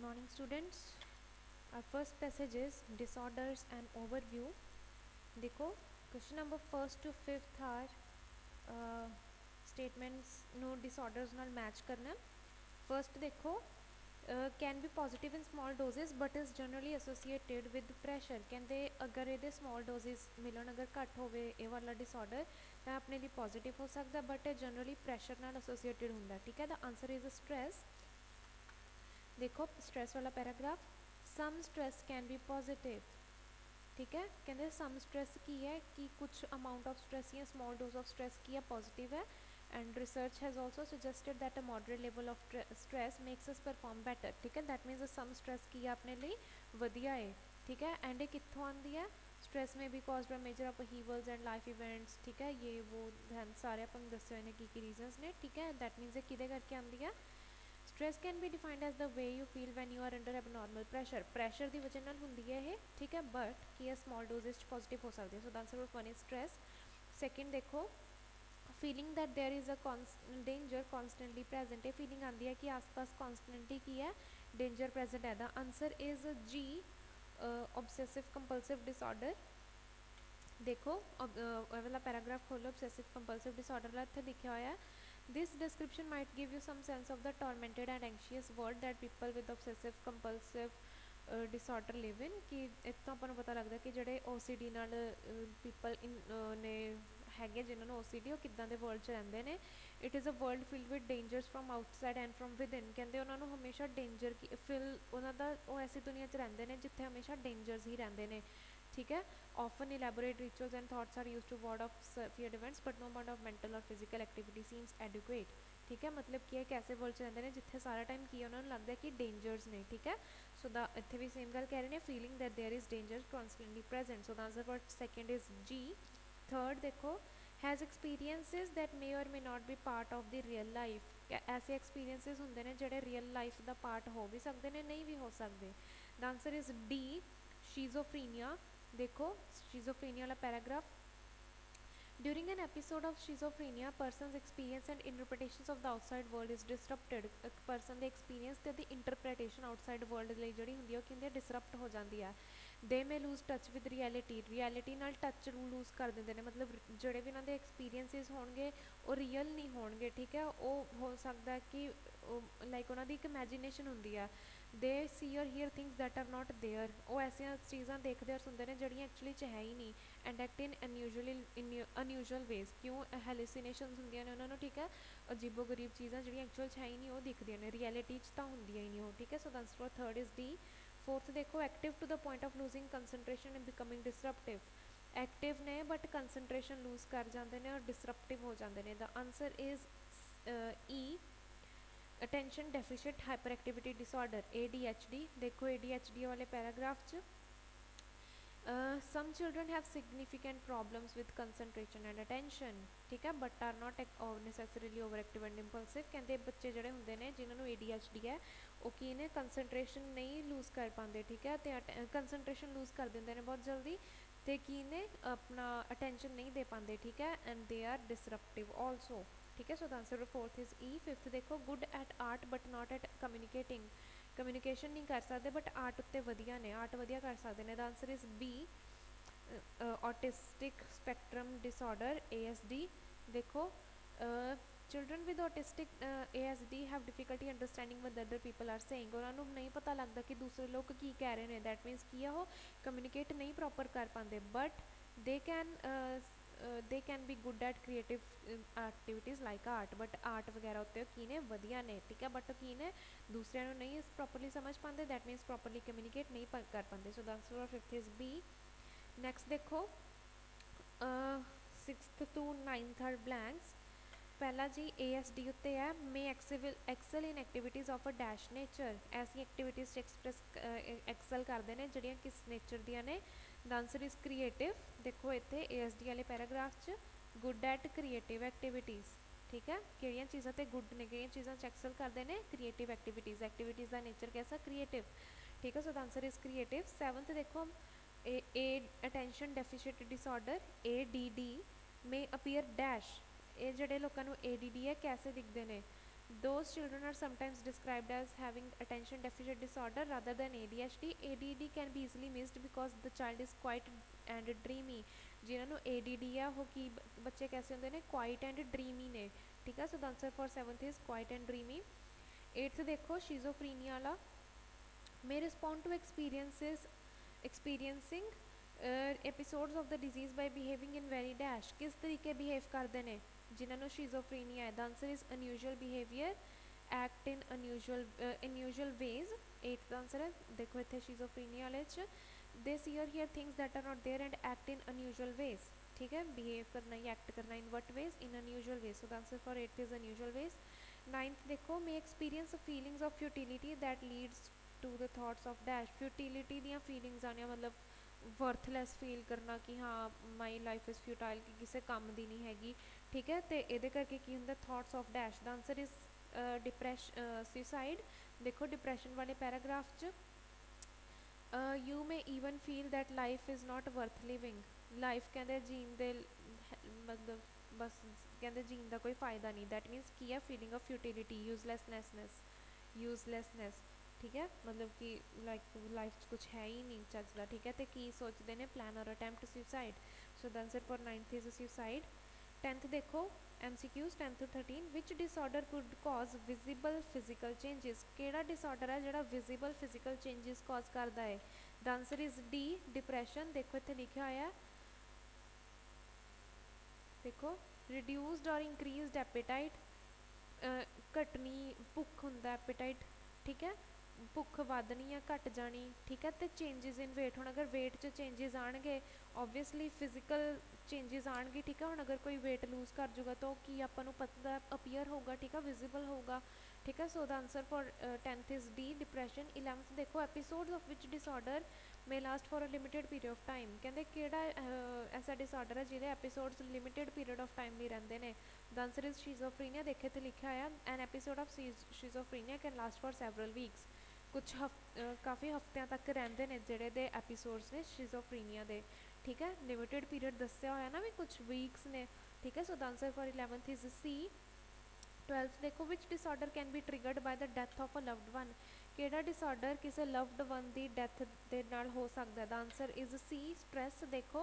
morning, students. Our first passage is disorders and overview. देखो question number first to fifth are statements no disorders नाल match करना। First देखो can be positive in small doses but is generally associated with pressure. कहते अगर ये small doses मिलन अगर घट हो वाला डिसऑर्डर तो अपने लिए पॉजिटिव हो सकता बट जनरली प्रैशर नाल एसोसीएटेड होंगे। ठीक है, द आंसर इज़ स्ट्रैस। देखो स्ट्रैस वाला paragraph, some stress can be positive. ठीक है, कहते सम स्ट्रैस की है कि कुछ अमाउंट ऑफ स्ट्रैस या स्मॉल डोज ऑफ स्ट्रैस की है पॉजिटिव है। And research has also suggested that a moderate level of stress makes us perform better. ठीक है, दैट मीनस सम स्ट्रैस की है अपने लिए वधिया है। ठीक है, एंड ये कितों आती है? Stress may be caused by major upheavals and life events. ठीक है, ये वो सारे अपन दसे हुए हैं की रीजनस ने। ठीक है, दैट मीनस ये किदे करके आती है? Stress can be defined as the way you feel when you are under abnormal pressure. Pressure की वजह नाल हुंदी है ये। ठीक है, बट कि स्मॉल डोजेज पॉजिटिव हो सकती है। So the answer of one is stress. Second देखो, feeling that there is a danger constantly present. ये फीलिंग आती है कि आस पास कॉन्सटेंटली की है डेंजर प्रेजेंट है। The answer is G obsessive compulsive disorder. देखो वाला पैराग्राफ खोलो, ऑब्सेसिव कंपल्सिव डिसऑर्डर वाला इत्थे लिखा हुआ है, this description might give you some sense of the tormented and anxious world that people with obsessive compulsive disorder live in। कि इतना अपन पता लगता कि ਜਿਹੜੇ OCD ਨਾਲ people ਨੇ ਹੈਗੇ ਜਿਨ੍ਹਾਂ ਨੂੰ OCD ਉਹ ਕਿੱਦਾਂ ਦੇ ਵਰਲਡ 'ਚ ਰਹਿੰਦੇ ਨੇ। It is a world filled with dangers from outside and from within. ਕਹਿੰਦੇ ਉਹਨਾਂ ਨੂੰ ਹਮੇਸ਼ਾ ਡੇਂਜਰ ਫਿਲ ਉਹਨਾਂ ਦਾ ਉਹ ਐਸੀ ਦੁਨੀਆ 'ਚ ਰਹਿੰਦੇ ਨੇ ਜਿੱਥੇ ਹਮੇਸ਼ਾ ਡੇਂਜਰਸ ਹੀ ਰਹਿੰਦੇ ਨੇ। ठीक है, often elaborate rituals and thoughts are used to ward off feared events but no amount of mental or physical activity seems adequate। ठीक है, मतलब कि एक ऐसे वर्ल्ड रहते हैं जिथे सारा टाइम की उन्होंने लगता है कि डेंजर्स ने। ठीक है, सो द इतने भी सेम गल कह रहे हैं, feeling that there is danger constantly present. So the answer for second is G. Third देखो, has experiences that may or may not be part of the real life. ऐसे experiences होंगे ने जोड़े रियल लाइफ का part हो भी सकते हैं, नहीं भी हो सकते। The answer is D schizophrenia. देखो शिजोफ्रेनिया वाला paragraph, during an episode of schizophrenia person's experience and interpretations of the outside world is disrupted। एक पर्सन के एक्सपीरियंस ते दी इंटरप्रटेशन आउटसाइड वर्ल्ड ਲਈ ਜਿਹੜੀ ਹੁੰਦੀ ਹੈ ਉਹ ਕਹਿੰਦੇ ਡਿਸਰਪਟ ਹੋ ਜਾਂਦੀ ਹੈ। ਦੇ ਮੇ ਲੂਜ਼ ਟੱਚ ਵਿਦ ਰਿਐਲਿਟੀ ਨਾਲ ਟੱਚ ਲੂਜ਼ ਕਰ ਦਿੰਦੇ ਨੇ। ਮਤਲਬ ਜਿਹੜੇ ਵੀ ਉਹਨਾਂ ਦੇ ਐਕਸਪੀਰੀਅੰਸਿਸ ਹੋਣਗੇ ਉਹ ਰੀਅਲ ਨਹੀਂ ਹੋਣਗੇ। ਠੀਕ ਹੈ, ਉਹ ਹੋ ਸਕਦਾ ਕਿ ਲਾਈਕ ਉਹਨਾਂ ਦੀ ਇੱਕ ਇਮੈਜੀਨੇਸ਼ਨ ਹੁੰਦੀ ਆ। They see or hear things that are not there. ਉਹ ਐਸੀਆਂ ਚੀਜ਼ਾਂ ਦੇਖਦੇ ਔਰ ਸੁਣਦੇ ਨੇ ਜਿਹੜੀਆਂ ਐਕਚੁਅਲੀ 'ਚ ਹੈ ਹੀ ਨਹੀਂ। And act in unusual ways. ਕਿਉਂ ਹੈਲੂਸੀਨੇਸ਼ਨਸ ਹੁੰਦੀਆਂ ਨੇ ਉਹਨਾਂ ਨੂੰ। ਠੀਕ ਹੈ, ਅਜੀਬੋ ਗਰੀਬ ਚੀਜ਼ਾਂ ਜਿਹੜੀਆਂ ਐਕਚੁਅਲ 'ਚ ਹੈ ਹੀ ਨਹੀਂ ਉਹ ਦਿਖਦੀਆਂ ਨੇ, ਰਿਐਲਿਟੀ 'ਚ ਤਾਂ ਹੁੰਦੀਆਂ ਹੀ ਨਹੀਂ ਉਹ। ਠੀਕ ਹੈ, so the answer for third is D. Fourth देखो, active to the point of losing concentration and becoming disruptive. Active ने बट कंसनट्रेशन लूज कर जाते हैं और डिसरप्टिव हो जाते हैं। The answer is E attention deficit hyper activity disorder ADHD। देखो ADHD वाले पैराग्राफ च some children have significant problems with concentration and attention। ठीक है, but are not necessarily overactive and impulsive। कहते बच्चे जोड़े होंगे ने जिन्होंने ADHD है वो की ने कंसनट्रेशन नहीं लूज कर पाते। ठीक है, तो कंसनट्रेशन लूज कर देंगे ने बहुत जल्दी, तो की ने अपना अटेंशन नहीं दे पाते। ठीक है, and they are disruptive also. ठीक है, so the answer fourth is E. Fifth देखो, good at art but not at communicating. Communication नहीं कर सकते बट आर्ट उत्ते वधिया ने, आर्ट वधिया कर सकते हैं। The answer is B autistic spectrum disorder ASD। देखो children with autistic ASD have difficulty understanding what other people are saying. उन्होंने नहीं पता लगता कि दूसरे लोग की कह रहे हैं। दैट मीनस की वो कम्यूनिकेट नहीं प्रॉपर कर पाते but they can be good at creative activities like art. But art वगैरह उत्ते की ने वधिया ने। ठीक है, बट की ने दूसरों नहीं प्रॉपरली समझ पाते। दैट मीनस प्रॉपरली कम्यूनिकेट नहीं कर पाते। So the answer of fifth is B. Next देखो sixth to ninth are blanks. पहला जी ASD उत्ते है, may excel in activities of a dash nature. ऐसी एक्टिविटीज़ एक्सप्रैस एक्सल करते हैं जड़ियाँ किस नेचर दियाँ ने। The answer is creative. देखो इतने ASD वाले पैराग्राफ च गुड एट क्रिएटिव एक्टिविटीज़। ठीक है, किहड़ियां चीज़ां ते गुड ने, किहड़ियां चीज़ां च एक्सल करते हैं क्रिएटिव एक्टिविटीज़ का नेचर कैसा क्रिएटिव। ठीक है, so the answer is creative. Seventh देखो, attention deficit disorder ADD may appear dash. ये जोड़े लोगों ADD है कैसे दिखते हैं? Those children are sometimes described as having attention deficit disorder rather than ADHD. ADD can be easily missed because the child is quiet and dreamy. जिन्हों ਨੂੰ ADD ਆ ਉਹ ਕੀ ਬੱਚੇ कैसे ਹੁੰਦੇ ਨੇ क्वाइट एंड ड्रीमी ने ठीक है। So the answer for 7th is quiet and dreamy. 8th देखो शिजोफ्रीनिया वाला may respond to experiencing episodes of the disease by behaving in very dash किस तरीके behave करते हैं जिन्हों ਨੂੰ schizophrenia है। the answer is unusual behavior act in unusual ways। 8th the answer है देखो इतने schizophrenia वाले च they see or hear things that are not there and act in unusual ways ठीक है। behave करना या act करना in what ways in unusual ways। so the answer for 8th is unusual ways। 9th देखो may experience feelings of futility that leads to the thoughts of dash futility ਦੀਆਂ feelings ਆਉਣੀਆਂ ਮਤਲਬ worthless feel ਕਰਨਾ ਕਿ ਹਾਂ my life is ਫਿਊਟਾਈਲ ਕਿ ਕਿਸੇ ਕੰਮ ਦੀ ਨਹੀਂ ਹੈਗੀ ਠੀਕ ਹੈ। ਅਤੇ ਇਹਦੇ ਕਰਕੇ ਕੀ ਹੁੰਦਾ ਥਾਟਸ ਆਫ ਡੈਸ਼ ਦਾ ਆਨਸਰ ਇਜ਼ ਸੁਸਾਈਡ। ਦੇਖੋ ਡਿਪਰੈਸ਼ਨ ਵਾਲੇ ਪੈਰਾਗ੍ਰਾਫ 'ਚ you may even feel that life is not worth living. Life ਕਹਿੰਦੇ ਜੀਣ ਦੇ ਮਤਲਬ ਬਸ ਕਹਿੰਦੇ ਜੀਣ ਦਾ ਕੋਈ ਫਾਇਦਾ ਨਹੀਂ। ਦੈਟ ਮੀਨਸ ਕੀ ਹੈ ਫੀਲਿੰਗ ਆਫ ਫਿਊਟਿਲਿਟੀ यूजलैसनैस ठीक है मतलब कि लाइफ कुछ है ही नहीं चजदा ठीक है। तो की सोचते हैं प्लान और attempt suicide. So the answer for 9th is suicide. 10th देखो MCQs 10 to 13 which disorder could cause visible physical changes केड़ा डिसऑर्डर है जोड़ा विजिबल फिजिकल चेंजिस कॉज करता है। The answer is D depression. देखो इतने लिखा होया देखो रिड्यूस्ड और इंक्रीज्ड एपेटाइट घटनी भुख हुंदा एपेटाइट ठीक है भुख वधनी या घट जानी ठीक है। तो चेंजिज इन वेट हुण अगर वेट च चेंजिज आएंगे ओबवियसली फिजिकल चेंजिज आएंगे ठीक है। हुण अगर कोई वेट लूज कर जूगा तो की आपां नूं पता अपीयर होगा ठीक है विजिबल होगा ठीक है। So the answer for 10th is D depression. 11th देखो episodes of which disorder may last for a limited period of time कहते किहड़ा ऐसा डिसऑर्डर है जिहदे episodes limited period of time ਲਈ ਰਹਿੰਦੇ ਨੇ। The answer is schizophrenia. देखे तो लिखा है an episode of schizophrenia can last for several weeks कुछ काफ़ी हफ्तियां तक रहंदे ने ਜਿਹੜੇ ਦੇ एपीसोड्स ने शिजोफ्रीनिया ਦੇ ठीक है। लिमिटेड पीरियड दस्या होया ना भी कुछ वीक्स ने ठीक है। So the answer for 11th is C. 12th देखो which disorder can be triggered by the death of a loved one ਕਿਹੜਾ डिसऑर्डर किसी लव्ड वन की डेथ ਦੇ ਨਾਲ हो सकता है। The answer is C stress. देखो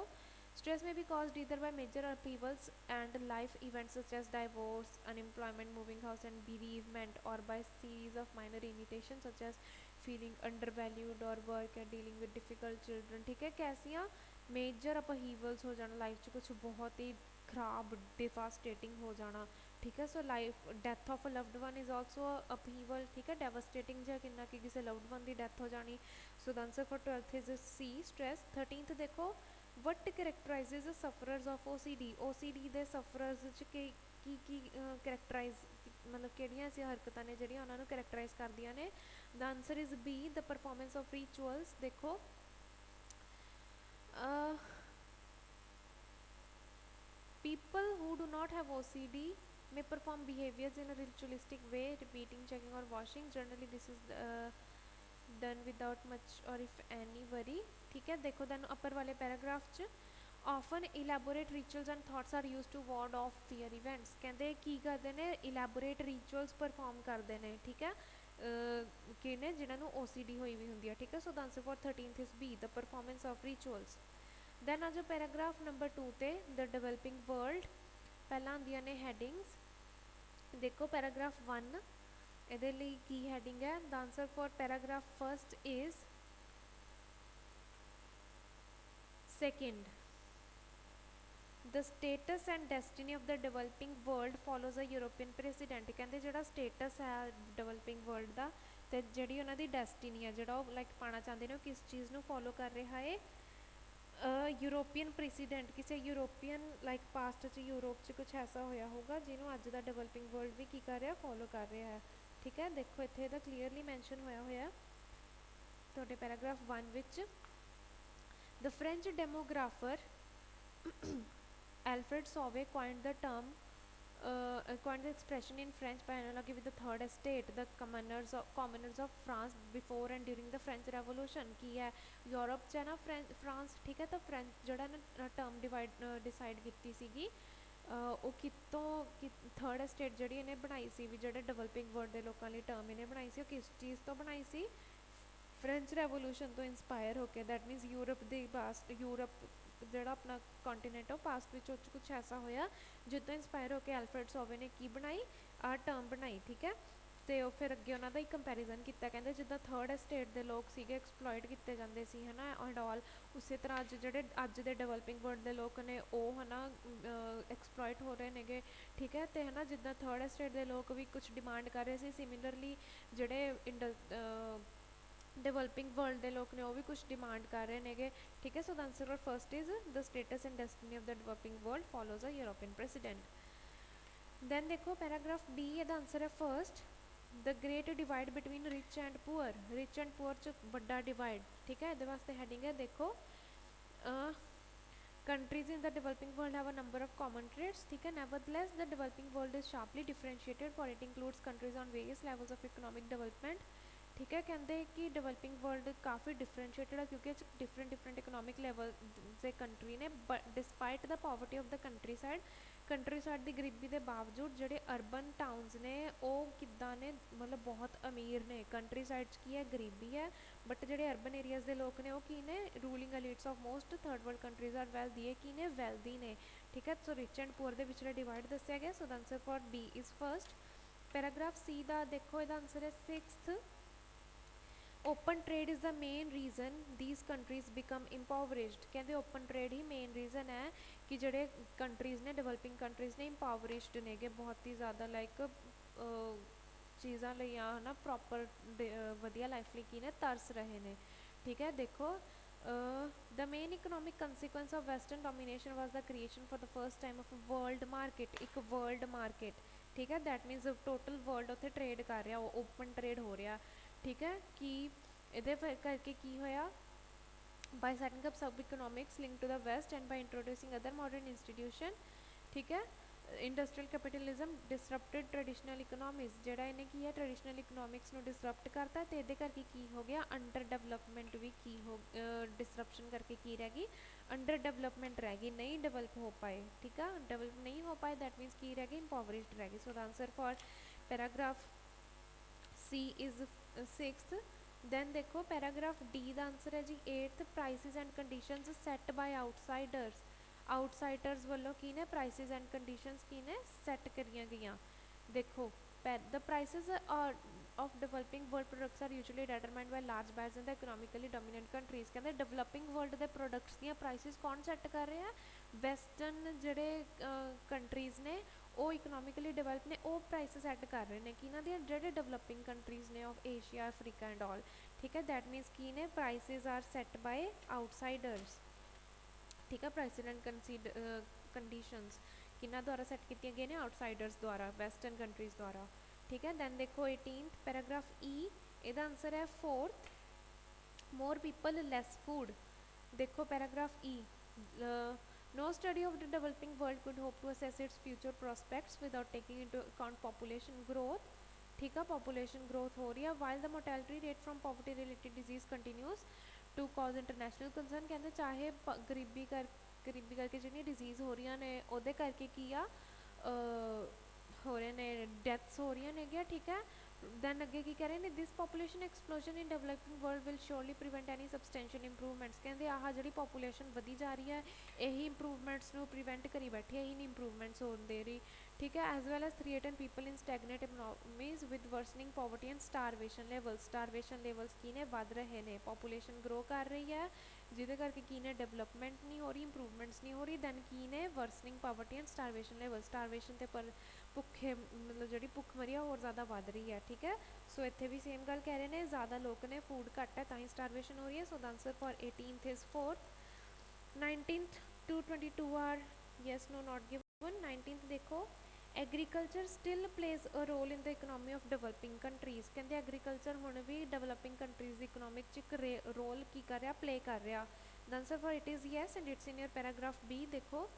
stress may be caused either by major upheavals and life events such as divorce, unemployment, moving house and bereavement or by series of minor irritations such as feeling undervalued or work and dealing with difficult children ठीक है। कैसियाँ major upheavals हो जाना life च कुछ बहुत ही खराब डिफास्टेटिंग हो जाना ठीक है। So life death of a loved one is also upheaval ठीक है डेवास्टेटिंग जै कि किसी लव्ड वन की डेथ हो जानी। So the answer for 12th is C stress. 13th देखो what characterizes sufferers of OCD दे सफरर्स की करैक्टराइज मतलब किहड़ियां ऐसी हरकतां ने जिहड़ियां उन्हां नूं करैक्टराइज करदियां ने। The answer is B the performance of rituals. देखो people who do not have OCD may perform behaviors in a ritualistic way repeating checking or washing generally this is done without much or if any worry ठीक है। देखो then अपर वाले paragraph च often elaborate rituals and thoughts are used to ward off fear events कहते की करते हैं elaborate rituals perform करते हैं ठीक है कि ने जिन्होंने OCD हुई भी होंगी ठीक है। So the answer for 13th is B the performance of rituals. Then आज पैराग्राफ नंबर 2 ते द डेवलपिंग वर्ल्ड पहला आंदियां ने हैडिंग्स। देखो पैराग्राफ 1 ਇਹਦੇ ਲਈ ਕੀ ਹੈਡਿੰਗ ਹੈ। The answer for paragraph first is second the status and destiny of the developing world follows a European president कहते जोड़ा स्टेटस है डेवलपिंग वर्ल्ड का तो जी उन्होंने डेस्टिनी है जोड़ा लाइक पाना चाहते हैं किस चीज़ को फॉलो कर रहा है यूरोपीयन प्रेसिडेंट किसी यूरोपीयन लाइक पास्ट च यूरोप च कुछ ऐसा होया होगा जिन्हों अज का डेवलपिंग वर्ल्ड भी की कर रहा फॉलो कर रहा है ठीक है। देखो इतने तो क्लीयरली मैंशन होया थोड़े paragraph 1 which the French demographer Alfred Sauvé coined the term coined the expression in French by analogy with the third estate the commoners of France before and during the French Revolution की है Europe च है ना France ठीक है। तो French जोड़ा ना टर्म डिसाइड की सीगी ਉਹ ਕਿਤੋਂ ਥਰਡ ਸਟੇਟ ਜਿਹੜੀ ਇਹਨੇ ਬਣਾਈ ਸੀ ਵੀ ਜਿਹੜੇ ਡਿਵੈਲਪਿੰਗ ਵਰਲਡ ਦੇ ਲੋਕਾਂ ਲਈ ਟਰਮ ਇਹਨੇ ਬਣਾਈ ਸੀ ਉਹ ਕਿਸ ਚੀਜ਼ ਤੋਂ ਬਣਾਈ ਸੀ? ਫ੍ਰੈਂਚ ਰੈਵੋਲੂਸ਼ਨ ਤੋਂ ਇੰਸਪਾਇਰ ਹੋ ਕੇ। ਦੈਟ ਮੀਨਸ ਯੂਰਪ ਦੇ ਪਾਸਟ, ਯੂਰਪ ਜਿਹੜਾ ਆਪਣਾ ਕੰਟੀਨੈਂਟ ਉਹ ਪਾਸਟ ਵਿੱਚ ਉਹ 'ਚ ਕੁਛ ਐਸਾ ਹੋਇਆ ਜਿੱਦਾਂ ਇੰਸਪਾਇਰ ਹੋ ਕੇ ਐਲਫਰਡ ਸੋਵੇ ਨੇ ਕੀ ਬਣਾਈ, ਆਹ ਟਰਮ ਬਣਾਈ, ਠੀਕ ਹੈ। ਅਤੇ ਉਹ ਫਿਰ ਅੱਗੇ ਉਹਨਾਂ ਦਾ ਹੀ ਕੰਪੈਰੀਜ਼ਨ ਕੀਤਾ, ਕਹਿੰਦੇ ਜਿੱਦਾਂ ਥਰਡ ਸਟੇਟ ਦੇ ਲੋਕ ਸੀਗੇ ਐਕਸਪਲੋਇਟ ਕੀਤੇ ਜਾਂਦੇ ਸੀ ਹੈ ਨਾ ਐਂਡ ਆਲ, ਉਸੇ ਤਰ੍ਹਾਂ ਅੱਜ ਜਿਹੜੇ ਅੱਜ ਦੇ ਡਿਵੈਲਪਿੰਗ ਵਰਲਡ ਦੇ ਲੋਕ ਨੇ ਉਹ ਹੈ ਨਾ ਐਕਸਪਲੋਇਟ ਹੋ ਰਹੇ ਨੇਗੇ, ਠੀਕ ਹੈ। ਅਤੇ ਹੈ ਨਾ ਜਿੱਦਾਂ ਥਰਡ ਸਟੇਟ ਦੇ ਲੋਕ ਵੀ ਕੁਛ ਡਿਮਾਂਡ ਕਰ ਰਹੇ ਸੀ, ਸਿਮਿਲਰਲੀ ਜਿਹੜੇ ਡਿਵੈਲਪਿੰਗ ਵਰਲਡ ਦੇ ਲੋਕ ਨੇ ਉਹ ਵੀ ਕੁਛ ਡਿਮਾਂਡ ਕਰ ਰਹੇ ਨੇਗੇ, ਠੀਕ ਹੈ। So the answer first is the status and destiny of the developing world follows a European precedent. Then ਦੇਖੋ ਪੈਰਾਗ੍ਰਾਫ ਬੀ, ਇਹਦਾ ਆਂਸਰ ਹੈ first, the great divide between rich and poor. Rich and poor 'ਚ ਵੱਡਾ divide, ਠੀਕ ਹੈ। ਇਹਦੇ ਵਾਸਤੇ heading ਹੈ ਦੇਖੋ, countries in the developing world have a number of common traits, ठीक है। nevertheless the developing world is sharply differentiated for it includes countries on various levels of economic development, ठीक है। कहते कि डेवलपिंग वर्ल्ड काफ़ी differentiated है क्योंकि different economic level से कंट्री ने, despite the poverty of the country side की गरीबी के बावजूद ਜਿਹੜੇ ਅਰਬਨ ਟਾਊਨਸ ਨੇ ਉਹ ਕਿੱਦਾਂ ਨੇ, ਮਤਲਬ ਬਹੁਤ ਅਮੀਰ ਨੇ। ਕੰਟਰੀ ਸਾਈਡ 'ਚ ਕੀ ਹੈ, ਗਰੀਬੀ ਹੈ, ਬਟ ਜਿਹੜੇ ਅਰਬਨ ਏਰੀਆਜ਼ ਦੇ ਲੋਕ ਨੇ ਉਹ ਕੀ ਨੇ, ruling elites of most third world countries are wealthy, ਇਹ ਕੀ ਨੇ, ਵੈਲਦੀ ਨੇ, ਠੀਕ ਹੈ। ਸੋ ਰਿਚ ਐਂਡ ਪੂਅਰ ਦੇ ਵਿਚਲਾ ਡਿਵਾਈਡ ਦੱਸਿਆ ਗਿਆ। So the answer for B is first. Paragraph C ਦਾ ਦੇਖੋ, ਇਹਦਾ ਆਂਸਰ ਹੈ sixth, open trade is the main reason these countries become impoverished. कहते ओपन ट्रेड ही मेन रीज़न है कि जोड़े कंट्रीज़ ने, डिवैलपिंग कंट्रीज़ ने इंपावरिश्ड ने गे बहुत ही ज़्यादा लाइक चीज़ों ਲਈ है ना प्रॉपर वधिया लाइफ ਲਈ की ने तरस रहे ने, ठीक है। देखो the main economic consequence of western domination was the creation for the first time of world market, एक वर्ल्ड मार्केट, ठीक है। दैट मीनस टोटल वर्ल्ड उत्थे ट्रेड कर रहा, ओपन ट्रेड हो रहा, ठीक है। कि ये करके की होया, by setting up sub economics link to the West and by introducing other modern institution, ठीक है। Industrial capitalism disrupted traditional economies, जोड़ा इन्हें की है ट्रेडिशनल इकोनॉमिक्स में डिसरप्ट करता, तो ये करके की हो गया, अंडर डेवलपमेंट भी की हो, डिसरप्शन करके की रह गई, अंडर डेवलपमेंट रह गई, नहीं डेवलप हो पाए, ठीक है। डेवलप नहीं हो पाए दैट मीनस की रह गई, इंपॉवरिश्ड रह गई। So the answer for paragraph C is sixth. Then देखो पैराग्राफ डी का आंसर है जी eighth, prices and conditions set by outsiders. Outsiders वालों की ने प्राइसिस एंड कंडीशंस की ने सैट करिया गई। देखो the prices of developing world products are usually determined by large buyers in the economically dominant countries. कहते डिवैलपिंग वर्ल्ड के प्रोडक्ट्स दी प्राइसिस कौन सैट कर रहे हैं? वैसटर्न जोड़े कंट्रीज ने ਉਹ ਇਕਨੋਮਿਕਲੀ ਡਿਵੈਲਪ ਨੇ ਉਹ ਪ੍ਰਾਈਸ ਸੈੱਟ ਕਰ ਰਹੇ ਨੇ ਕਿ ਇਹਨਾਂ ਦੀਆਂ ਜਿਹੜੇ ਡਿਵੈਲਪਿੰਗ ਕੰਟਰੀਜ਼ ਨੇ of Asia, Africa and all, ਠੀਕ ਹੈ। ਦੈਟ ਮੀਨਸ ਕੀ ਨੇ, prices are set by outsiders, ਠੀਕ ਹੈ। ਪ੍ਰਾਈਸਿਸ ਐਂਡ ਕੰਡੀਸ਼ਨਸ ਕਿਹਨਾਂ ਦੁਆਰਾ ਸੈੱਟ ਕੀਤੀਆਂ ਗਈਆਂ ਨੇ, ਆਊਟਸਾਈਡਰਸ ਦੁਆਰਾ, ਵੈਸਟਰਨ ਕੰਟਰੀਜ਼ ਦੁਆਰਾ, ਠੀਕ ਹੈ। ਦੈਨ ਦੇਖੋ 18th ਪੈਰਾਗ੍ਰਾਫ ਈ, ਇਹਦਾ ਆਂਸਰ ਹੈ ਫੋਰਥ, ਮੋਰ ਪੀਪਲ ਲੈਸ ਫੂਡ। देखो paragraph E, no study of the developing world could hope to assess its future prospects without taking into account population growth, ठीक है। population growth हो रही है while the mortality rate from poverty related disease continues to cause international concern। कहते चाहे गरीबी करके जिन्नी डिजीज़ हो रही ने ਉਹਦੇ करके की आ हो रहे ने डेथ्स हो रही ने, ठीक है। दैन अगे की कह रहे हैं, this population explosion in developing world will surely prevent any substantial improvements. कहते आह जी पॉपूलेशन वधी जा रही है यही इंप्रूवमेंट्स को प्रिवेंट करी बैठी है, यही नहीं इंप्रूवमेंट्स होने दे रही, ठीक है। As well as threaten people in stagnant economies with worsening poverty and starvation levels की ने वध रहे हैं। पॉपूलेशन ग्रो कर रही है जिहदे करके की ने डेवलपमेंट नहीं हो रही, इंप्रूवमेंट्स नहीं हो रही, दैन की ने worsening poverty and starvation level, starvation ते पर भुखे मतलब जी भुखमरी होर ज़्यादा वध रही है, ठीक है। सो इत्थे भी सेम गल कह रहे हैं, ज़्यादा लोग ने फूड घट है तां स्टारवेशन हो रही है। So the answer for 18th is fourth. 19th to 22 are yes no not given। 19th देखो agriculture still plays a role in the economy of developing countries. कहते एग्रीकल्चर हुण भी डिवैलपिंग कंट्रीज़ की इकोनॉमिक च एक रोल की कर रहा, प्ले कर रहा। The answer for it is yes and it's in your paragraph B. देखो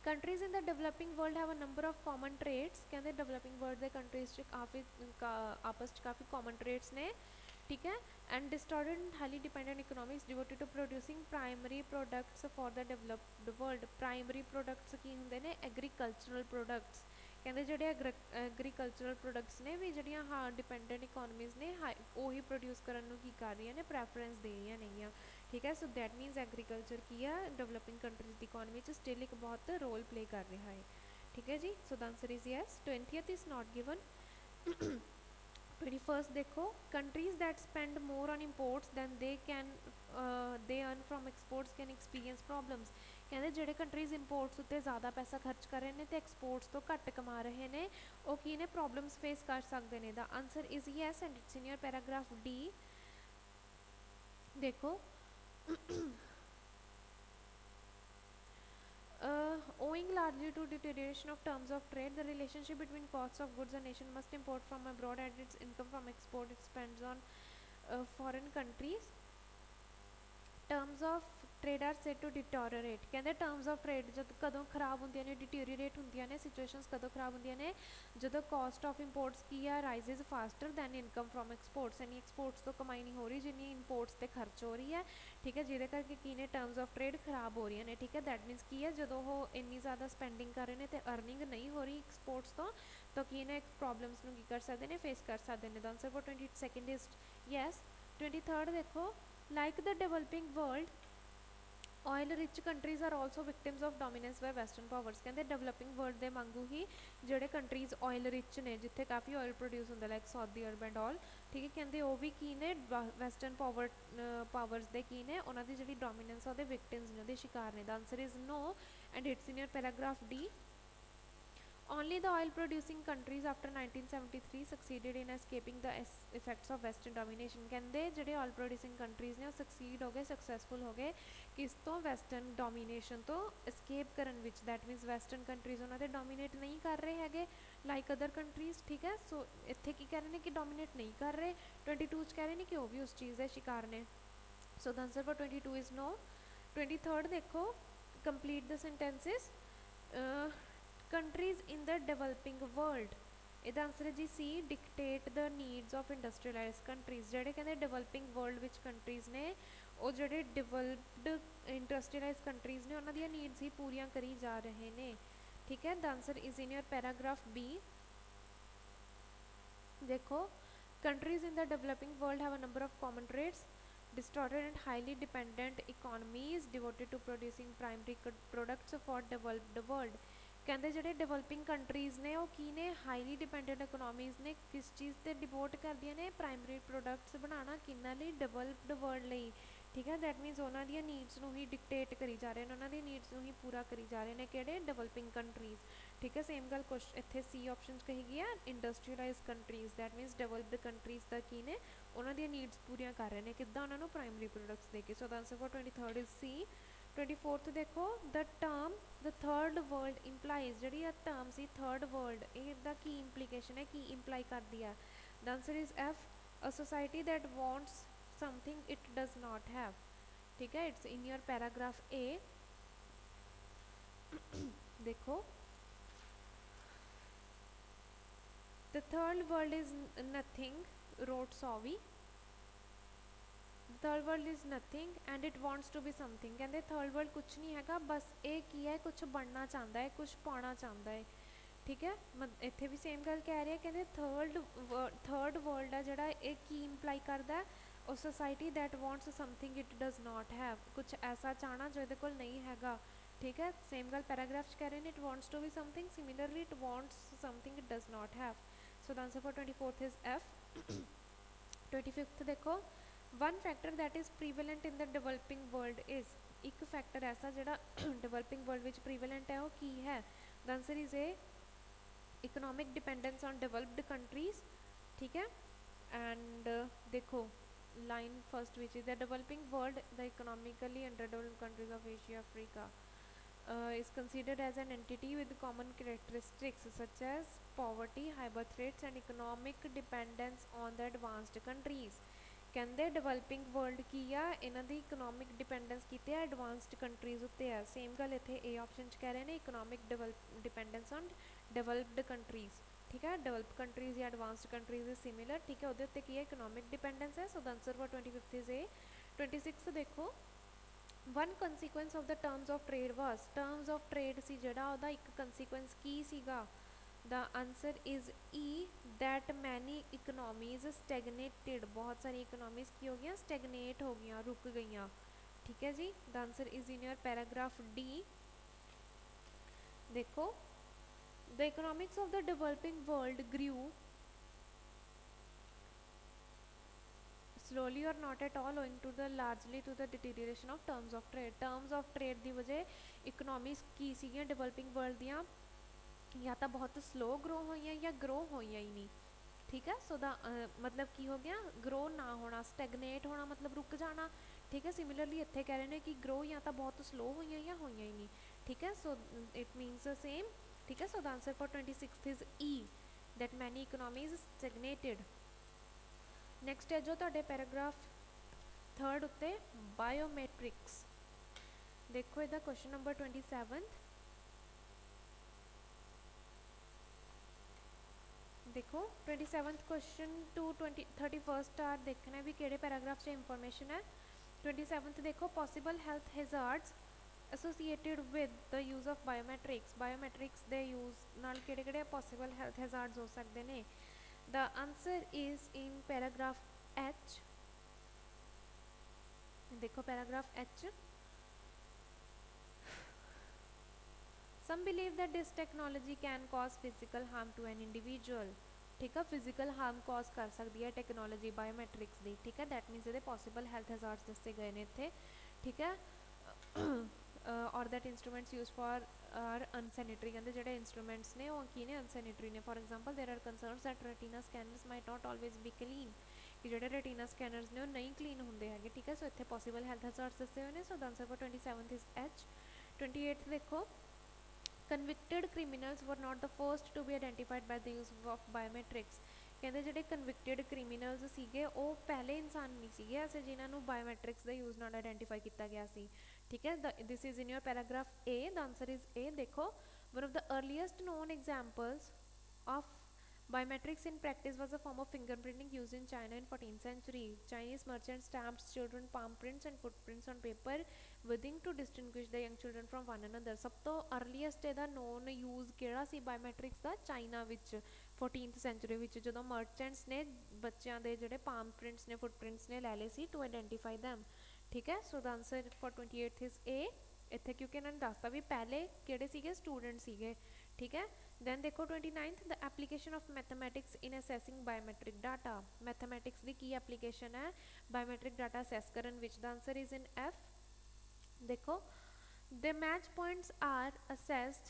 countries in the developing world have a number of common trades. कहते डिवलपिंग वर्ल्ड के कंट्रीज़ काफ़ी आपस काफ़ी कॉमन ट्रेड्स ने, ठीक है। And distorted and highly dependent economics devoted to producing primary products for the developed world. Primary products की होंगे ने एग्रीकल्चरल प्रोडक्ट्स, कहते जोड़े एग्रीकल्चरल प्रोडक्ट्स ने भी जड़ियाँ हाँ डिपेंडेंट इकोनॉमीज़ ने उही प्रोड्यूस करने की कर रही ने प्रैफरेंस दे रही नहीं। ठीक है, सो दैट मीनस एग्रीकल्चर की है डेवलपिंग कंट्रीज की इकोनॉमी स्टिल एक बहुत रोल प्ले कर रहा है। ठीक है जी, so the answer is yes. 20th is not given. 21st देखो, countries that spend more on imports than they earn from exports can experience problems. कहते जोड़े कंट्रीज इंपोर्ट्स उत्ते ज़्यादा पैसा खर्च कर रहे हैं तो एक्सपोर्ट्स तो घट कमा रहे हैं, वो की ने प्रॉब्लम्स फेस कर सकते हैं। The answer is yes and it's in your paragraph D. देखो owing largely to deterioration of terms of trade, the relationship between costs of goods a nation must import from abroad and its income from export depends on foreign countries। Terms of trade are set to deteriorate. कहते terms of trade जब कदों खराब होंगे ने deteriorate होंगे ने situations कदों खराब होंगे ने जो कॉस्ट ऑफ इंपोर्ट्स की है rises faster than income from exports, यानी एक्सपोर्ट्स तो कमाई नहीं हो रही जिन्नी इंपोर्ट्स से खर्च हो रही है। ठीक है, जिहदे करके की ने टर्म्स ऑफ ट्रेड खराब हो रही ने। ठीक है, दैट मीनस की है जो वो इन्नी ज़्यादा स्पेंडिंग कर रहे हैं तो अर्निंग नहीं हो रही एक्सपोर्ट्स तो की ने प्रॉब्लम्स की कर सकते हैं फेस कर सकते हैं। The answer for 22nd is yes. 23rd देखो, like the developing world, oil rich countries are also victims of dominance by western powers। कहते developing world ਦੇ ਵਾਂਗੂ ਹੀ ਜਿਹੜੇ countries oil rich ਨੇ ਜਿੱਥੇ ਕਾਫੀ oil produce ਹੁੰਦਾ like Saudi Arab and all। ਠੀਕ ਹੈ, ਕਹਿੰਦੇ ਉਹ ਵੀ ਕੀ ਨੇ western powers ਦੇ ਕੀ ਨੇ ਉਹਨਾਂ ਦੀ ਜਿਹੜੀ dominance ਆ ਉਹਦੇ victims ਨੇ, ਉਹਦੇ ਸ਼ਿਕਾਰ ਨੇ। the answer is no and it's in your paragraph D। Only the oil producing countries after 1973 succeeded in escaping the effects of western domination। कहते ਜਿਹੜੇ oil producing countries ਨੇ ਉਹ succeed ਹੋ ਗਏ, successful ਹੋ ਗਏ ਕਿਸ ਤੋਂ western domination ਤੋਂ escape ਕਰਨ ਵਿੱਚ। that means western countries ਉਹਨਾਂ ਦੇ dominate ਨਹੀਂ ਕਰ ਰਹੇ ਹੈਗੇ like other countries। ਠੀਕ ਹੈ, ਸੋ ਇੱਥੇ ਕੀ ਕਹਿ ਰਹੇ ਨੇ ਕਿ dominate ਨਹੀਂ ਕਰ ਰਹੇ। 22 ਚ ਕਹਿ ਰਹੇ ਨੇ ਕਿ ਉਹ ਵੀ ਉਸ ਚੀਜ਼ ਦੇ ਸ਼ਿਕਾਰ ਨੇ। so the answer for 22 is no। 23rd ਦੇਖੋ, complete the sentences। countries in the developing world, ਇਹਦਾ ਆਨਸਰ ਹੈ ਜੀ C, dictate the needs of industrialized countries. ਜਿਹੜੇ ਕਹਿੰਦੇ ਡਿਵੈਲਪਿੰਗ ਵਰਲਡ ਵਿੱਚ ਕੰਟਰੀਜ਼ ਨੇ ਉਹ ਜਿਹੜੇ ਡਿਵੈਲਪਡ ਇੰਡਸਟਰੀਅਲਾਈਜ਼ਡ ਕੰਟਰੀਜ਼ ਨੇ ਉਹਨਾਂ ਦੀਆਂ ਨੀਡਸ ਹੀ ਪੂਰੀਆਂ ਕਰੀ ਜਾ ਰਹੇ ਨੇ। ਠੀਕ ਹੈ, the answer is in your paragraph B. ਦੇਖੋ, countries in the developing world have a number of common trades, distorted and highly dependent economies devoted to producing primary products for developed world। ਕਹਿੰਦੇ ਜਿਹੜੇ developing countries ਨੇ ਉਹ ਕੀ ਨੇ highly dependent economies ਨੇ, ਕਿਸ ਚੀਜ਼ 'ਤੇ ਡਿਵੋਟ ਕਰਦੀਆਂ ਨੇ ਪ੍ਰਾਇਮਰੀ ਪ੍ਰੋਡਕਟਸ ਬਣਾਉਣਾ ਕਿਹਨਾਂ ਲਈ ਡਿਵੈਲਪਡ ਵਰਲਡ ਲਈ। ਠੀਕ ਹੈ, ਦੈਟ ਮੀਨਸ ਉਹਨਾਂ ਦੀਆਂ ਨੀਡਸ ਨੂੰ ਹੀ ਡਿਕਟੇਟ ਕਰੀ ਜਾ ਰਹੇ ਨੇ, ਉਹਨਾਂ ਦੀ ਨੀਡਸ ਨੂੰ ਹੀ ਪੂਰਾ ਕਰੀ ਜਾ ਰਹੇ ਨੇ ਕਿਹੜੇ ਡਿਵੈਲਪਿੰਗ ਕੰਟਰੀਜ਼। ਠੀਕ ਹੈ, ਸੇਮ ਗੱਲ ਇੱਥੇ ਸੀ ਆਪਸ਼ਨ 'ਚ ਕਹੀ ਗਈ ਆ industrialize countries, that means developed countries ਦਾ ਕੀ ਨੇ ਉਹਨਾਂ ਦੀਆਂ ਨੀਡਸ ਪੂਰੀਆਂ ਕਰ ਰਹੇ ਨੇ ਕਿੱਦਾਂ ਉਹਨਾਂ ਨੂੰ ਪ੍ਰਾਇਮਰੀ ਪ੍ਰੋਡਕਟਸ ਦੇ ਕੇ। So the answer for 23rd is C. 24th ਦੇਖੋ, the term the third world implies, ਜਿਹੜੀ ਆ ਟਰਮ ਸੀ ਥਰਡ ਵਰਲਡ ਇਹਦਾ ਕੀ ਇੰਪਲੀਕੇਸ਼ਨ ਹੈ, ਕੀ ਇੰਪਲਾਈ ਕਰਦੀ ਆ। The answer is F, a society that wants something it does not have. ठीक है, it's in your paragraph A. देखो, the third world is nothing, wrote Savi। Third world is nothing and it wants to be something. कहते third world कुछ नहीं है, बस ये की है कुछ बनना चाहता है, कुछ पाना चाहता है। ठीक है, इत्थे भी सेम गल कह रहे हैं, कहते थर्ड वर्ल्ड है जोड़ा ये की इंप्लाई करता है और society that wants something it does not have, कुछ ऐसा चाहना जो ये नहीं हैगा। ठीक है, सेम गल पैराग्राफ कह रहे हैं, it wants to be something, similarly it wants something it does not have. So the answer for 24th is F. 25th देखो, one factor that is prevalent in the developing world is, एक factor ऐसा जोड़ा डिवैलपिंग world which prevalent है वो की है। The answer is A, economic dependence on developed countries. ठीक है, एंड देखो line first which is the developing world the economically underdeveloped countries of Asia Africa is considered as an entity with common characteristics such as poverty, high birth rates and economic dependence on the advanced countries। ਕਹਿੰਦੇ developing world ਕੀ ਆ, ਇਹਨਾਂ ਦੀ economic dependence ਕੀਤੀ ਹੈ advanced countries ਉੱਤੇ ਆ। Same ਗੱਲ ਇੱਥੇ ਏ option 'ਚ ਕਹਿ ਰਹੇ ਨੇ, economic dependence on developed countries. ठीक है, डेवलप कंट्रीज या एडवांस्ड कंट्रीज इज सिमिलर, ठीक है, उसके उत्ते की है इकोनॉमिक डिपेंडेंस है। So the answer for 25th is A. 26 देखो, one consequence of the terms of trade was, terms of trade सी जिहड़ा उहदा एक कंसीकुएंस की सीगा, the answer is E, that many economies stagnated, बहुत सारी इकनॉमीज की हो गई स्टैगनेट हो गई, रुक गई। ठीक है जी, the answer is in your paragraph D. देखो, the economics of the developing world grew slowly or not at all owing to the largely to the deterioration of terms of trade, terms of trade ਦੀ वजह economies की ਸੀਗੀਆਂ developing world ਦੀਆਂ या तो बहुत slow grow होई या grow होई ही नहीं। ठीक है, सो द मतलब की हो गया ग्रो ना होना, स्टैगनेट होना मतलब रुक जाना। ठीक है, सिमिलरली इतने कह रहे हैं कि ग्रो या तो बहुत स्लो हुई या हुई ही नहीं। ठीक है, सो इट मीनस सेम। ठीक है, so the answer for 26 is E, that many economies stagnated. Next है जो तुहाडे पैराग्राफ 3rd उत्ते बायोमैट्रिक्स। देखो इहदा क्वेश्चन नंबर 27। देखो 27th question to 31st are देखना भी किहड़े पैराग्राफ से इंफॉर्मेशन है। 27th देखो, possible health hazards associated with the use of biometrics, biometrics दे यूज़ नाल किहड़े पॉसिबल हेल्थ हैजार्ड्स हो सकते हैं। The answer is in paragraph H. देखो paragraph H, some believe that this technology can cause physical harm to an individual। ठीक है, physical harm cause कर सकती है टैक्नोलॉजी बायोमैट्रिक्स की। ठीक है, दैट मीनस ये पॉसिबल हेल्थ हैजार्ड्स दसे गए हैं इतने। ठीक है, और that instruments use for are unsanitary, कहते जो इंस्ट्रूमेंट्स ने वो की ने अनसैनिटरी ने। For example there are concerns that retina scanners might not always be clean, कि जो रेटिना स्कैनर्स ने नहीं क्लीन होंगे है। ठीक है, सो इतने पॉसिबल हेल्थ हैजार्ड्स दसे हुए हैं। सो the answer for 27th is H. 28th देखो, convicted criminals were not the first to be identified by the use of biometrics। कहते ਜਿਹੜੇ ਕਨਵਿਕਟਡ ਕ੍ਰਿਮੀਨਲਸ ਸੀਗੇ ਉਹ ਪਹਿਲੇ ਇਨਸਾਨ ਨਹੀਂ ਸੀਗੇ ਐਸੇ ਜਿਨ੍ਹਾਂ ਨੂੰ ਬਾਇਓਮੈਟ੍ਰਿਕਸ ਦੇ ਯੂਜ਼ ਨਾਲ ਆਇਡੈਂਟੀਫਾਈ ਕੀਤਾ ਗਿਆ ਸੀ। ਠੀਕ ਹੈ, this is in your paragraph A, the answer is a. ਦੇਖੋ, one of the earliest known examples of biometrics in practice was a form of fingerprinting used in China in 14th century। Chinese merchants stamped children palm prints and footprints on paper wishing to distinguish the young children from one another। सब तो earliest ਇਹਦਾ non use ਕਿਹੜਾ ਸੀ biometrics ਦਾ? China ਵਿੱਚ 14th sanctuary ਵਿੱਚ, ਜਦੋਂ merchants ਨੇ ਬੱਚਿਆਂ ਦੇ ਜਿਹੜੇ ਪਾਮ ਪ੍ਰਿੰਟਸ ਨੇ ਫੁੱਟਪ੍ਰਿੰਟਸ ਨੇ ਲੈ ਲਏ ਸੀ ਟੂ ਆਇਡੈਂਟੀਫਾਈ ਦੈਮ। ਠੀਕ ਹੈ, so the answer for 28th is A. ਇੱਥੇ ਕਿਉਂਕਿ ਇਹਨਾਂ ਨੇ ਦੱਸਤਾ ਵੀ ਪਹਿਲੇ ਕਿਹੜੇ ਸੀਗੇ, ਸਟੂਡੈਂਟ ਸੀਗੇ। ठीक है, then देखो 29th, the application of mathematics in assessing biometric data। mathematics the Ki application है biometric data assess ਕਰਨ ਵਿੱਚ? the answer is in F। देखो, the match points are assessed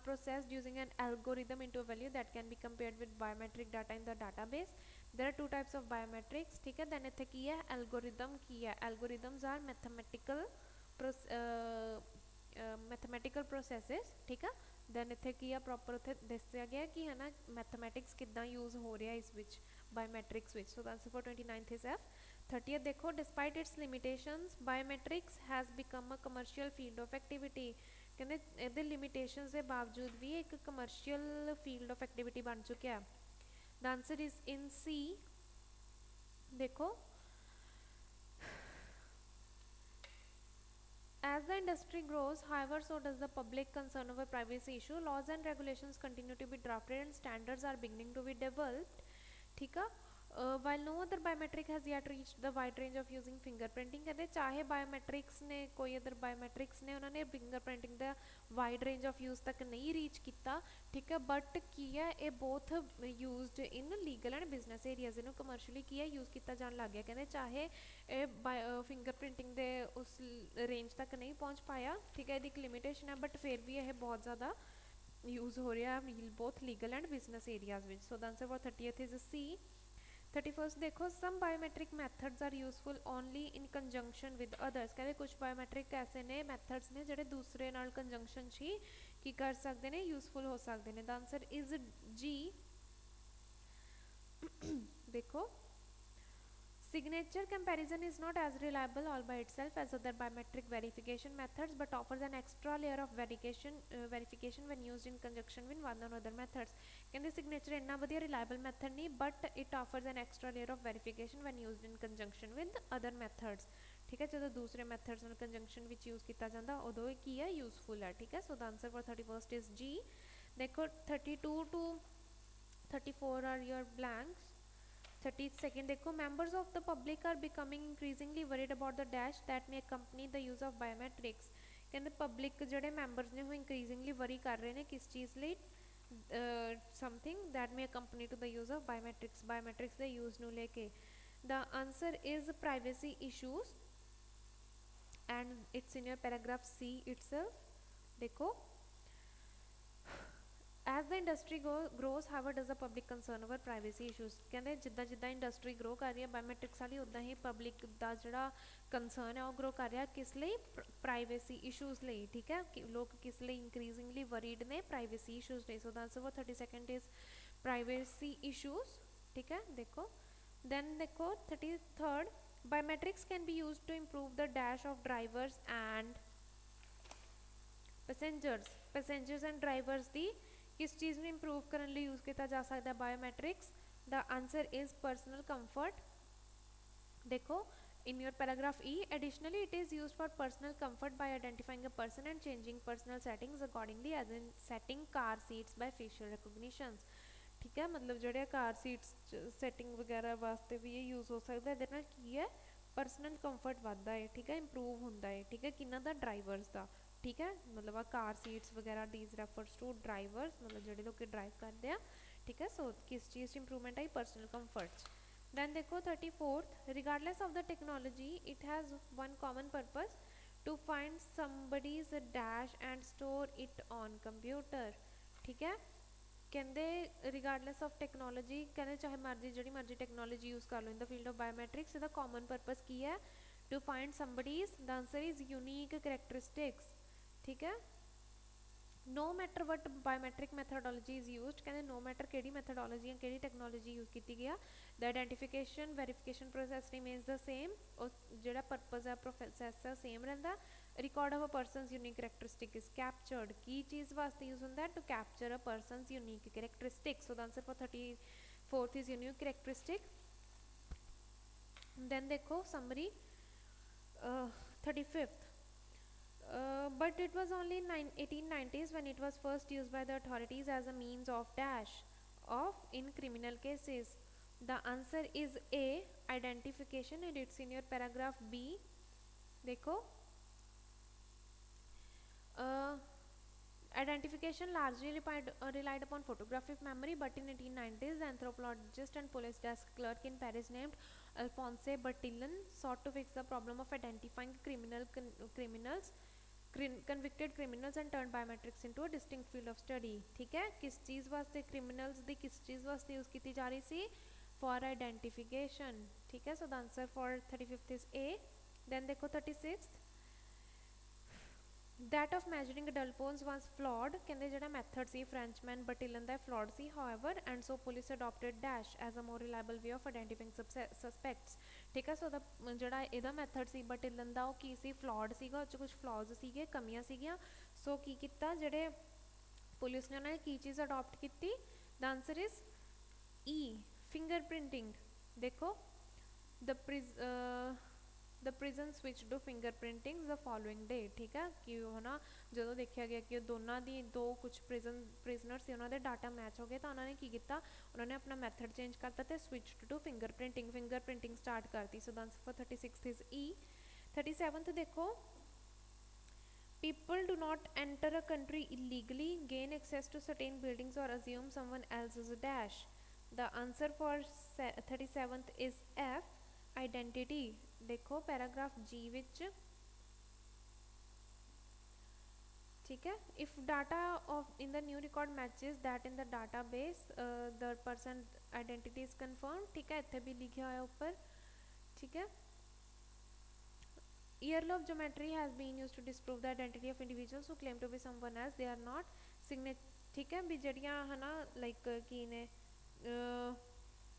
processed using an algorithm into a value that can be compared with biometric data in the database। there are two types of biometrics। ठीक है, then ਇੱਥੇ ਕੀ ਹੈ algorithm ਕੀ है? algorithms are mathematical processes। ठीक है, then इतने की है प्रॉपर उत्थे दसिया गया कि है ना मैथमैटिक्स किद्दां यूज़ हो रहा है इस which biometrics which. So the answer for 29th is F। 30th देखो, despite its limitations biometrics has become a commercial field of activity. कहते ये लिमिटेशंस के बावजूद भी एक कमर्शियल फील्ड ऑफ एक्टिविटी बन चुका है। द आंसर इज इन सी। देखो, as the industry grows, however, so does the public concern over privacy issue। laws and regulations continue to be drafted and standards are beginning to be developed। ठीक है, while no other biometric has yet reached the wide range of using fingerprinting। कहते चाहे biometrics ने कोई other biometrics ने उन्होंने fingerprinting का wide range of use तक नहीं रीच किया। ठीक है, बट की है ये both used in legal and business areas, इन्हों कमर्शियली की है यूज़ किया जान लग गया। कहते चाहे फिंगरप्रिंटिंग के उस रेंज तक नहीं पहुँच पाया। ठीक है, एक लिमिटेशन है बट फिर भी यह बहुत ज़्यादा यूज़ हो रहा है both legal and business areas में। So the answer for 30th is C. 31st देखो, some biometric methods are useful only in conjunction with others. कहते कुछ बायोमैट्रिक ऐसे ने मैथड्स ने जोड़े दूसरे नाल कंजंक्शन ही की कर सकते हैं, यूजफुल हो सकते हैं। द आंसर इज जी। देखो, Signature comparison is not as reliable all by itself as other biometric verification methods, but offers an extra layer of verification when used in conjunction with one or other methods. Can the signature ਇੰਨਾ ਵਧੀਆ reliable method ਨਹੀਂ, but it offers an extra layer of verification when used in conjunction with other methods. ठीक है, ਜਦੋਂ ਦੂਸਰੇ methods ਨਾਲ conjunction ਵਿੱਚ use ਕੀਤਾ ਜਾਂਦਾ ਉਦੋਂ ਇਹ ਕੀ ਹੈ, useful ਹੈ. ठीक है, so the answer for 31st is G. देखो 32 to 34 are your blanks. 32nd देखो, members of the public are becoming increasingly worried about the dash that may accompany the use of biometrics. ਕਹਿੰਦੇ public ਜਿਹੜੇ members ਨੇ ਉਹ ਇੰਕਰੀਜ਼ਿੰਗਲੀ ਵਰੀ ਕਰ ਰਹੇ ਨੇ ਕਿਸ ਚੀਜ਼ ਲਈ, something that may accompany to the use of biometrics ਦੇ use ਨੂੰ ਲੈ ਕੇ. The answer is privacy issues and it's in your paragraph C itself. देखो as the industry grows, however does the public concern over privacy issues. ਕਹਿੰਦੇ ਜਿੱਦਾਂ ਜਿੱਦਾਂ industry grow ਕਰ ਰਹੀ ਹੈ ਬਾਇਓਮੈਟ੍ਰਿਕਸ ਵਾਲੀ, ਉੱਦਾਂ ਹੀ ਪਬਲਿਕ ਦਾ ਜਿਹੜਾ ਕੰਸਰਨ ਹੈ ਉਹ ਗਰੋ ਕਰ ਰਿਹਾ ਕਿਸ ਲਈ, ਪ੍ਰਾਈਵੇਸੀ ਇਸ਼ੂਜ਼ ਲਈ. ਠੀਕ ਹੈ, ਲੋਕ ਕਿਸ ਲਈ ਇੰਕਰੀਜ਼ਿੰਗਲੀ ਵਰੀਡ ਨੇ, ਪ੍ਰਾਈਵੇਸੀ ਇਸ਼ੂਜ਼ ਲਈ. So the answer for 32nd is privacy issues. ਠੀਕ ਹੈ, ਦੇਖੋ then ਦੇਖੋ 33rd, biometrics can be used to improve the dash of drivers and passengers and drivers ਦੀ किस चीज़ में इंप्रूव करने लिए यूज़ किया जा सकता है biometrics. The answer is personal comfort. देखो in your paragraph E, additionally it is used for personal comfort by identifying a person and changing personal settings accordingly, as in setting car seats by facial recognitions. ठीक है, मतलब ਜਿਹੜੇ ਕਾਰ seats setting ਵਗੈਰਾ ਵਾਸਤੇ ਵੀ ਇਹ use ਹੋ ਸਕਦਾ. ਇਹਦੇ ਨਾਲ ਕੀ ਹੈ, ਪਰਸਨਲ ਕੰਫਰਟ ਵੱਧਦਾ ਹੈ. ਠੀਕ ਹੈ, ਇੰਪਰੂਵ ਹੁੰਦਾ ਹੈ. ਠੀਕ ਹੈ, ਕਿਹਨਾਂ ਦਾ, ਡਰਾਈਵਰਸ ਦਾ. ठीक है, मतलब आ कार सीट्स वगैरह दीज रेफर्स टू ड्राइवर्स, मतलब जोड़े लोग ड्राइव करते हैं. ठीक है, सो किस चीज़ इंप्रूवमेंट आई, पर्सनल कंफर्ट्स. दैन देखो 34th, regardless of the technology it has one common purpose to find somebody's dash and store it on computer. ठीक है, कहते रिगार्डलेस ऑफ टेक्नोलॉजी, कहते चाहे मर्जी जी मर्जी टेक्नोलॉजी यूज़ कर लो in the field of biometrics. इसका कॉमन पर्पस की है, to find somebody's. The answer is unique characteristics. ठीक है, no matter what biometric methodology is use. कहते नो मैटर कि मैथडोलॉजी या कि टैक्नोलॉजी यूज की गया, the identification verification process remains the same. और जो परपज़ है प्रोसैस है सेम रहा. Record of a person's unique characteristic is captured. की चीज़ वास्ते यूज होता है, to capture a person's unique characteristic. So the answer for 34th is unique characteristic. Then देखो summary 35th. But it was only in 1890s when it was first used by the authorities as a means of dash of in criminal cases. The answer is A, identification, and it's in your paragraph B. देखो identification largely relied upon photographic memory, but in 1890s the anthropologist and police desk clerk in Paris named Alphonse Bertillon sought to fix the problem of identifying criminals convicted criminals and turned biometrics into a distinct field of study. ठीक है, किस चीज़ वास्ते criminals दी किस चीज़ वास्ते use की जा रही सी, for identification. ठीक है, so the answer for 35th is A. then देखो 36th, that of measuring adult bones was flawed. कहते जो मैथड सी फ्रेंचमैन बटिलन का फ्लॉड सी, however, and so police adopted dash as a more reliable way of identifying suspects. ठीक है, सो जोड़ा यदा method सी बटिलन का की सी, फ्लॉड सीगा, कुछ फ्लॉज सीगे, कमियां सीगियां. सो की किया जेडे पुलिस ने उन्होंने की चीज़ अडॉप्ट की. The answer is E, fingerprinting. देखो the prison switch to fingerprinting the following day. ठीक है, कि है ना जो देखा गया कि दोनों की दो कुछ प्रिजनर से उन्होंने डाटा मैच हो गया, तो उन्होंने की किया, उन्होंने अपना मैथड चेंज करता तो स्विच टू फिंगरप्रिंटिंग स्टार्ट करती. सो the answer for 36th is E. 37th देखो, people do not enter a country illegally, gain access to certain buildings or assume someone else is a dash. The answer for 37th is F, identity. देखो paragraph जी विच. ठीक है, if data of in the new record matches that in the database the person identity is confirm. ठीक है, इतने भी लिखा हुआ ऊपर. ठीक है, Earl of geometry has been used to disprove the identity of individuals who claim to be someone else they are not. ठीक है, भी जड़ियाँ है ना लाइक की ने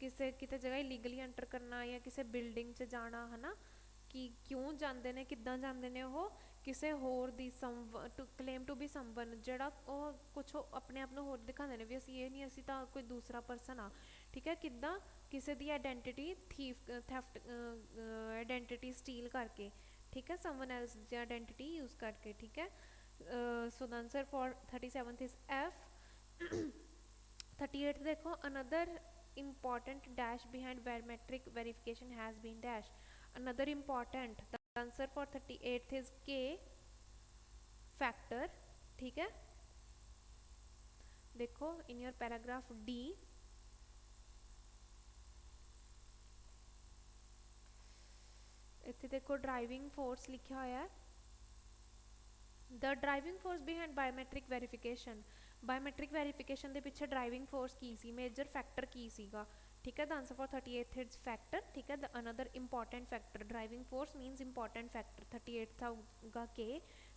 ਕਿਸੇ ਕਿਤੇ ਜਗ੍ਹਾ ਇਲੀਗਲੀ ਐਂਟਰ ਕਰਨਾ ਜਾਂ ਕਿਸੇ ਬਿਲਡਿੰਗ 'ਚ ਜਾਣਾ ਹੈ ਨਾ, ਕਿ ਕਿਉਂ ਜਾਂਦੇ ਨੇ, ਕਿੱਦਾਂ ਜਾਂਦੇ ਨੇ ਉਹ, ਕਿਸੇ ਹੋਰ ਦੀ to claim to be someone, ਜਿਹੜਾ ਉਹ ਕੁਛ ਆਪਣੇ ਆਪ ਨੂੰ ਹੋਰ ਦਿਖਾਉਂਦੇ ਨੇ ਵੀ ਅਸੀਂ ਇਹ ਨਹੀਂ, ਅਸੀਂ ਤਾਂ ਕੋਈ ਦੂਸਰਾ ਪਰਸਨ ਆ, ਠੀਕ ਹੈ। ਕਿੱਦਾਂ ਕਿਸੇ ਦੀ ਆਈਡੈਂਟੀਟੀ ਥੈਫਟ ਆਈਡੈਂਟੀਟੀ ਸਟੀਲ ਕਰਕੇ, ਠੀਕ ਹੈ, ਸਮਵਨ ਐਲਸ ਦੀ ਆਈਡੈਂਟੀਟੀ ਯੂਜ਼ ਕਰਕੇ, ਠੀਕ ਹੈ। So the answer for 37th is F। 38th देखो, another important dash behind biometric verification has been dash, another important, the answer for 38th is K factor, ठीक है। देखो in your paragraph D, इत्थे देखो driving force लिखा होया है, the driving force behind biometric verification, biometric verification के पिछे ड्राइविंग फोर्स की सी, मेजर फैक्टर की सीगा, ठीक है। The answer for 38th is factor, ठीक है। The another important factor, driving force means important factor, 38th होगा के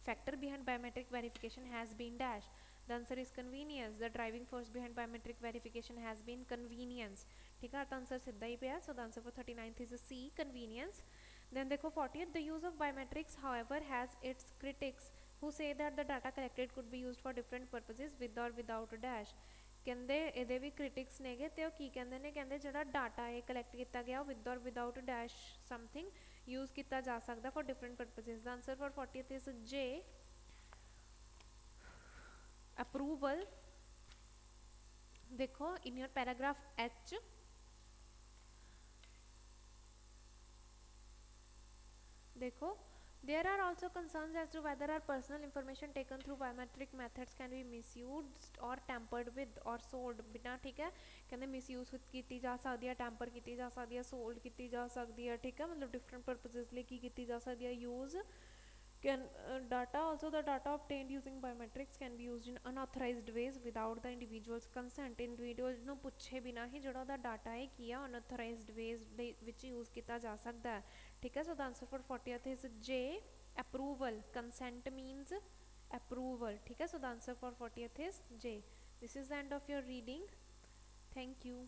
factor behind biometric verification has been dash, the answer is convenience, the driving force behind biometric verification has been convenience, ठीक है। तो answer सीधा ही पे, so the answer for 39th is C convenience. Then देखो 40th, the use of biometrics however has its critics who say that the data collected could be used for different purposes with or without a dash। ਕਹਿੰਦੇ ਇਹਦੇ ਵੀ critics ਨੇਗੇ, ਤੇ ਉਹ ਕੀ ਕਹਿੰਦੇ ਨੇ, ਕਹਿੰਦੇ ਜਿਹੜਾ ਡਾਟਾ ਇਹ ਕਲੈਕਟ ਕੀਤਾ ਗਿਆ ਉਹ ਵਿਦ ਔਰ ਵਿਦਾਊਟ ਡੈਸ਼ ਸਮਥਿੰਗ ਯੂਜ਼ ਕੀਤਾ ਜਾ ਸਕਦਾ for different purposes. The answer for 40th is J approval. देखो इन योर पैराग्राफ H, देखो there are also concerns as to whether our personal information taken through biometric methods can be misused or tampered with or sold बिना, ठीक है। कहते misuse की जा सकती है, टैंपर की जा सकती है, सोल्ड की जा सकती है, ठीक है। मतलब डिफरेंट पर्पसेस लिए की जा सकती है use. can data also, the data obtained using biometrics can be used in unauthorized ways without the individual's consent। individual ਨੂੰ ਪੁੱਛੇ ਬਿਨਾ ਹੀ ਜਿਹੜਾ ਉਹਦਾ ਡਾਟਾ ਹੈ ਕੀ ਆ unauthorized ways ਦੇ ਵਿੱਚ ਯੂਜ਼ ਕੀਤਾ ਜਾ ਸਕਦਾ ਹੈ, ਠੀਕ ਹੈ। so the answer for 40th is J approval, consent means approval, ठीक है। so the answer for 40th is J। this is the end of your reading, thank you।